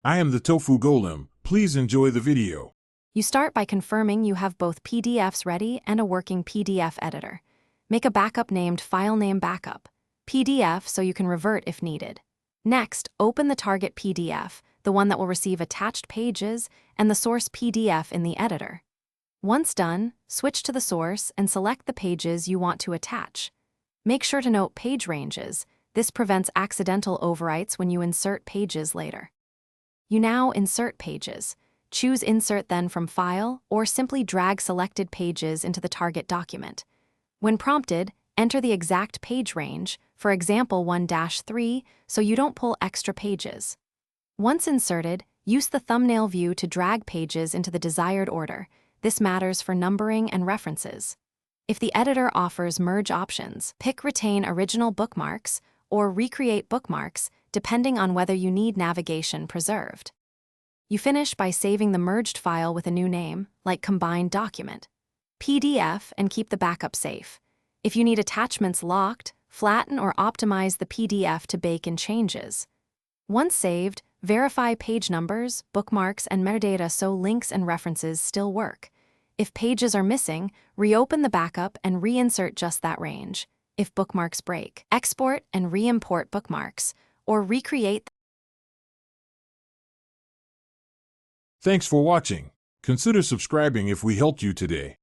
I am the Tofu Golem. Please enjoy the video. You start by confirming you have both PDFs ready and a working PDF editor. Make a backup named FileName Backup, PDF, so you can revert if needed. Next, open the target PDF, the one that will receive attached pages, and the source PDF in the editor. Once done, switch to the source and select the pages you want to attach. Make sure to note page ranges. This prevents accidental overwrites when you insert pages later. You now insert pages. Choose Insert then from File, or simply drag selected pages into the target document. When prompted, enter the exact page range, for example 1-3, so you don't pull extra pages. Once inserted, use the thumbnail view to drag pages into the desired order. This matters for numbering and references. If the editor offers merge options, pick Retain Original Bookmarks or Recreate Bookmarks, depending on whether you need navigation preserved. You finish by saving the merged file with a new name, like Combined Document, PDF, and keep the backup safe. If you need attachments locked, flatten or optimize the PDF to bake in changes. Once saved, verify page numbers, bookmarks, and metadata so links and references still work. If pages are missing, reopen the backup and reinsert just that range. If bookmarks break, export and re-import bookmarks, or recreate. Thanks for watching. Consider subscribing if we helped you today.